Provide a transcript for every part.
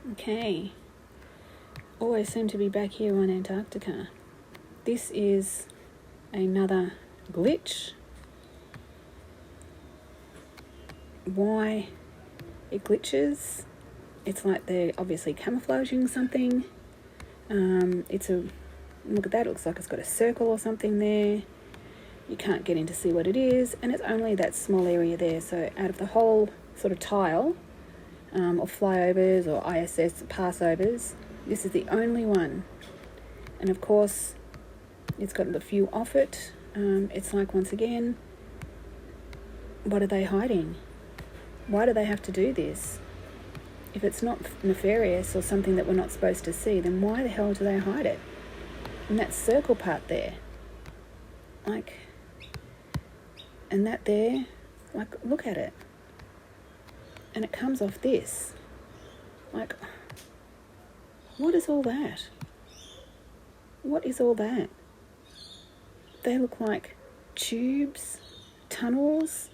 Okay, always seem to be back here on Antarctica. This is another glitch. Why it glitches? It's like they're obviously camouflaging something. Look at that, it looks like it's got a circle or something there. You can't get in to see what it is, and it's only that small area there. So out of the whole sort of tile, or flyovers or ISS passovers, this is the only one. And of course, it's got a few off it. It's like, once again, what are they hiding? Why do they have to do this? If it's not nefarious or something that we're not supposed to see, then why the hell do they hide it? And that circle part there, like, and that there, like, look at it. And it comes off this. Like, what is all that? What is all that? They look like tubes, tunnels,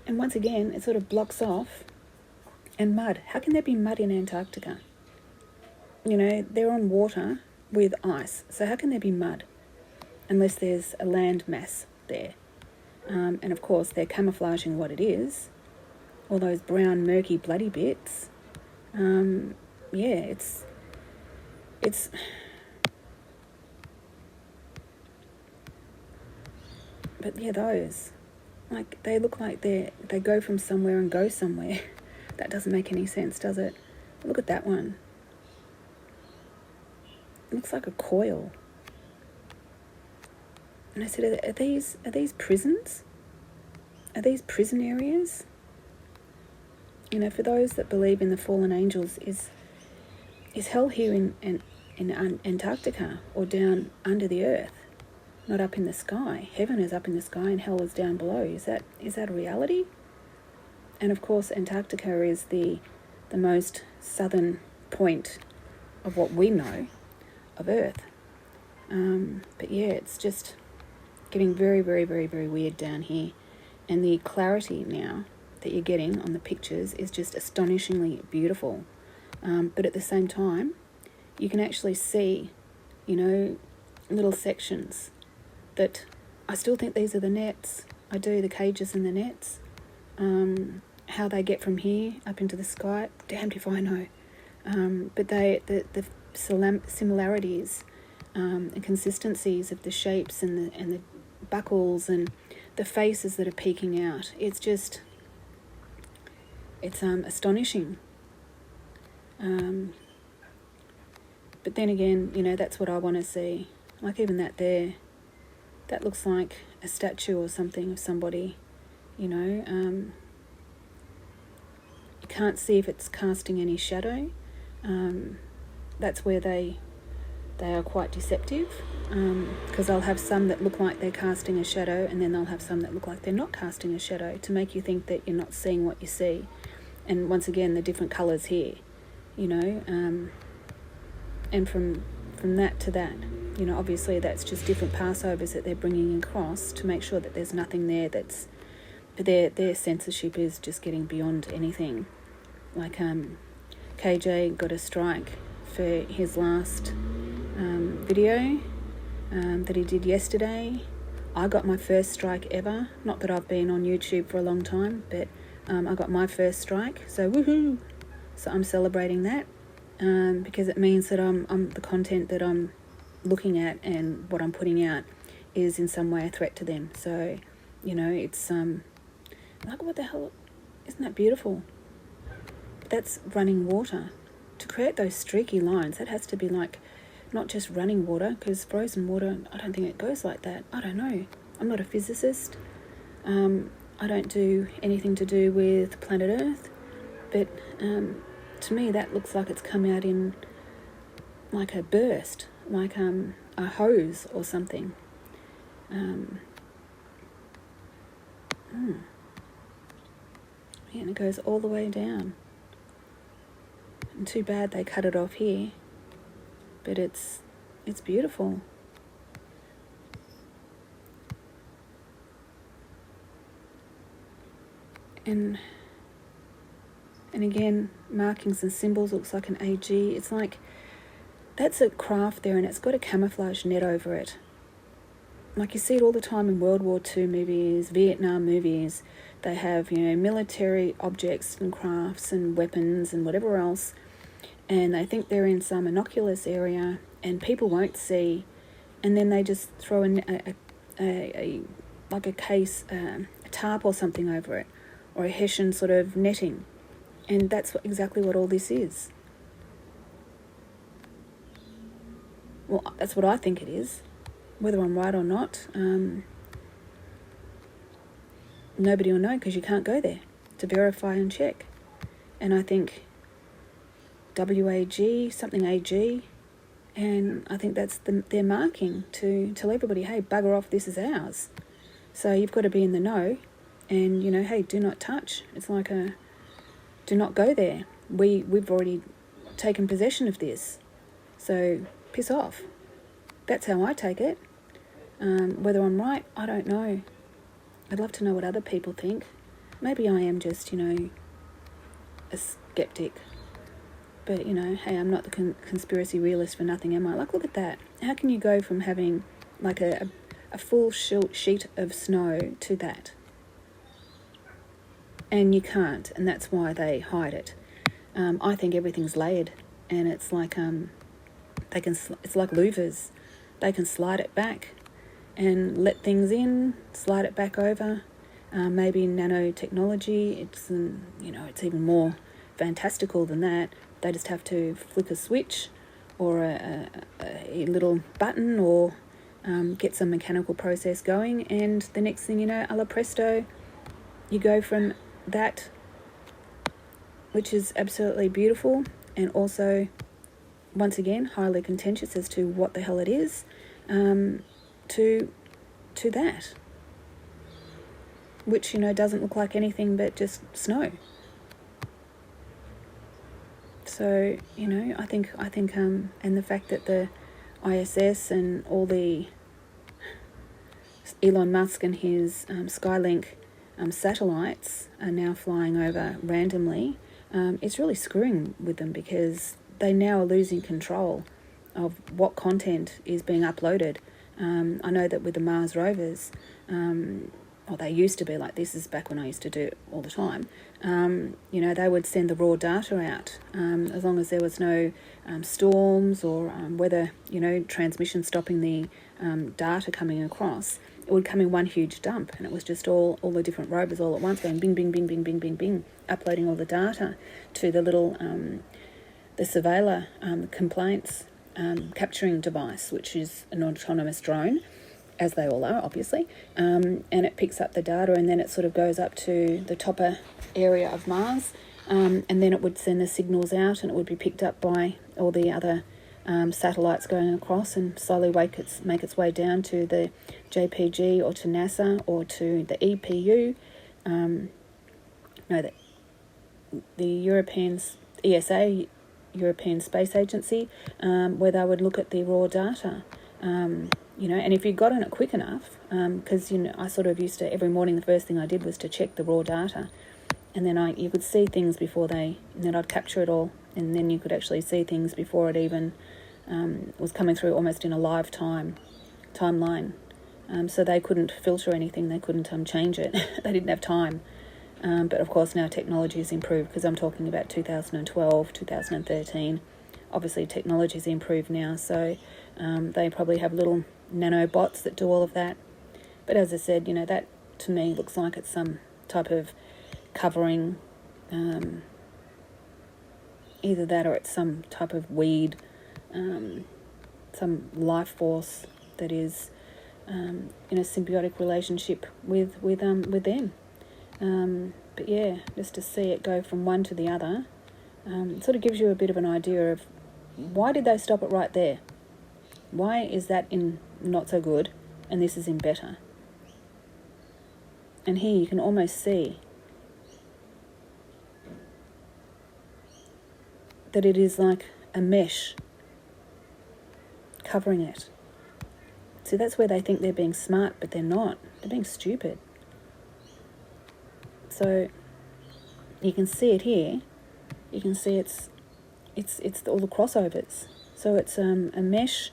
and once again, it sort of blocks off. And mud. How can there be mud in Antarctica? You know, they're on water with ice, so how can there be mud? Unless there's a land mass there. And of course, they're camouflaging what it is. All those brown, murky, bloody bits. It's... But yeah, those. Like, they look like they go from somewhere and go somewhere. That doesn't make any sense, does it? Look at that one. It looks like a coil. And I said, are these prisons? Are these prison areas? You know, for those that believe in the fallen angels, is hell here in Antarctica or down under the earth, not up in the sky? Heaven is up in the sky and hell is down below. Is that a reality? And of course, Antarctica is the most southern point of what we know of Earth. But yeah, it's just getting very, very, very, very weird down here. And the clarity now that you're getting on the pictures is just astonishingly beautiful. But at the same time, you can actually see, you know, little sections that I still think these are the nets. I do, the cages and the nets. How they get from here up into the sky, damned if I know. But the similarities and consistencies of the shapes and the buckles and the faces that are peeking out, it's astonishing. But then again, you know, that's what I want to see. Like even that there, that looks like a statue or something of somebody, you know. You can't see if it's casting any shadow. That's where they are quite deceptive, because they'll have some that look like they're casting a shadow, and then they'll have some that look like they're not casting a shadow, to make you think that you're not seeing what you see. And once again, the different colours here, you know, and from that to that, you know, obviously that's just different passovers that they're bringing across to make sure that there's nothing there that's... But their censorship is just getting beyond anything. Like KJ got a strike for his last video that he did yesterday. I got my first strike ever. Not that I've been on YouTube for a long time, but I got my first strike. So woohoo! So I'm celebrating that because it means that I'm the content that I'm looking at and what I'm putting out is in some way a threat to them. So, you know, it's like, what the hell? Isn't that beautiful? That's running water. To create those streaky lines, that has to be like not just running water, because frozen water, I don't think it goes like that. I don't know. I'm not a physicist. I don't do anything to do with planet Earth. But to me, that looks like it's come out in like a burst, like a hose or something. Yeah, and it goes all the way down. And too bad they cut it off here. But it's beautiful. And And again, markings and symbols looks like an AG. It's like, that's a craft there, and it's got a camouflage net over it. Like you see it all the time in World War II movies, Vietnam movies. They have, military objects and crafts and weapons and whatever else, and they think they're in some innocuous area and people won't see, and then they just throw in a case, a tarp or something over it, or a Hessian sort of netting, and that's exactly what all this is. Well, that's what I think it is. Whether I'm right or not, nobody will know, because you can't go there to verify and check. And I think WAG, something AG, and I think that's their marking to tell everybody, hey, bugger off, this is ours. So you've got to be in the know, and, hey, do not touch. It's like do not go there. We've already taken possession of this, so piss off. That's how I take it. Whether I'm right, I don't know. I'd love to know what other people think. Maybe I am just, a skeptic. But, hey, I'm not the conspiracy realist for nothing, am I? Like, look at that. How can you go from having, like, a full sheet of snow to that? And you can't, and that's why they hide it. I think everything's layered, and it's like, it's like louvers. They can slide it back and let things in, slide it back over. Maybe nanotechnology, it's even more fantastical than that. They just have to flick a switch or a little button, or get some mechanical process going, and the next thing you know, a la presto, you go from that, which is absolutely beautiful and also, once again, highly contentious as to what the hell it is, to that, which, doesn't look like anything but just snow. So, I think, and the fact that the ISS and all the Elon Musk and his Skylink satellites are now flying over randomly, it's really screwing with them, because they now are losing control of what content is being uploaded. I know that with the Mars rovers, they used to be like this, is back when I used to do it all the time, they would send the raw data out, as long as there was no storms or weather, transmission stopping the data coming across. It would come in one huge dump, and it was just all the different rovers all at once going bing, bing, bing, bing, bing, bing, bing, uploading all the data to the little, the surveiller complaints capturing device, which is an autonomous drone, as they all are, obviously, and it picks up the data, and then it sort of goes up to the topper area of Mars, and then it would send the signals out, and it would be picked up by all the other satellites going across, and slowly make its way down to the JPG or to NASA or to the EPU, the European ESA, European Space Agency, where they would look at the raw data. And if you got on it quick enough, because, I sort of used to, every morning the first thing I did was to check the raw data, and then you could see things before and then I'd capture it all, and then you could actually see things before it even was coming through, almost in a live timeline. So they couldn't filter anything, they couldn't change it, they didn't have time. But of course now technology has improved, because I'm talking about 2012, 2013. Obviously technology's improved now, so they probably have little nanobots that do all of that. But as I said, that to me looks like it's some type of covering, either that or it's some type of weed, some life force that is in a symbiotic relationship with them. But yeah, just to see it go from one to the other, it sort of gives you a bit of an idea of why did they stop it right there? Why is that in not so good and this is in better? And here you can almost see that it is like a mesh covering it. See, that's where they think they're being smart, but they're not. They're being stupid. So you can see it here, you can see it's all the crossovers. So it's a mesh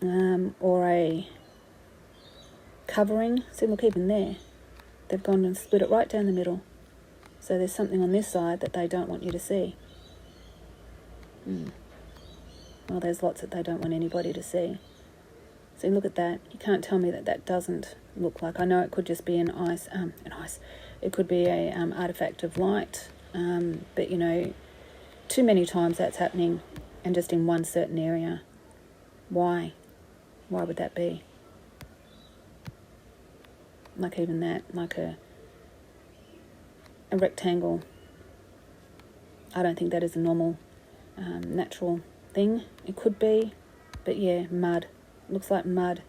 or a covering. See, look, even there, they've gone and split it right down the middle. So there's something on this side that they don't want you to see. Well, there's lots that they don't want anybody to see. See, look at that. You can't tell me that that doesn't look like. I know it could just be an ice. It could be a artifact of light. But you know, too many times that's happening, and just in one certain area. Why? Why would that be? Like even that, like a rectangle. I don't think that is a normal, natural thing. It could be, but yeah, mud. Looks like mud.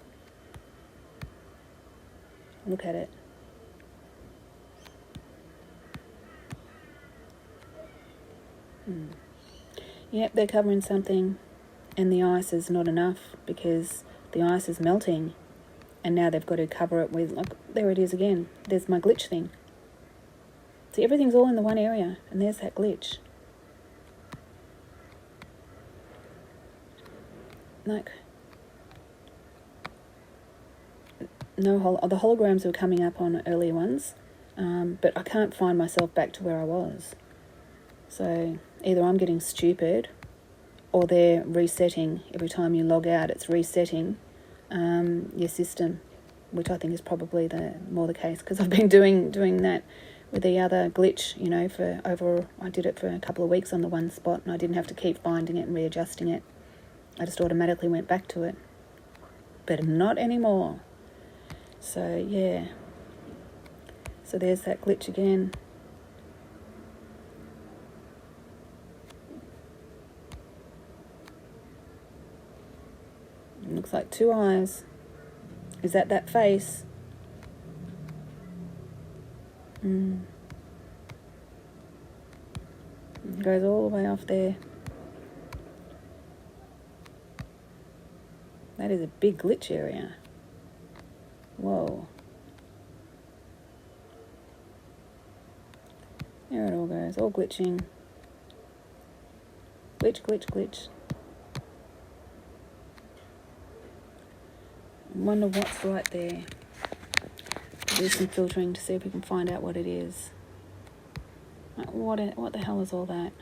Look at it. Yep, they're covering something, and the ice is not enough because the ice is melting, and now they've got to cover it with, like, there it is again. There's my glitch thing. See, everything's all in the one area, and there's that glitch. Like, no the holograms were coming up on earlier ones, but I can't find myself back to where I was. So either I'm getting stupid, or they're resetting. Every time you log out, it's resetting your system, which I think is probably more the case, because I've been doing that with the other glitch, you know, I did it for a couple of weeks on the one spot, and I didn't have to keep finding it and readjusting it. I just automatically went back to it. But not anymore. So, yeah. So there's that glitch again. It looks like two eyes. Is that face? It goes all the way off there. That is a big glitch area. Whoa. There it all goes, all glitching. Glitch, glitch, glitch. I wonder what's right there. Do some filtering to see if we can find out what it is. What the hell is all that?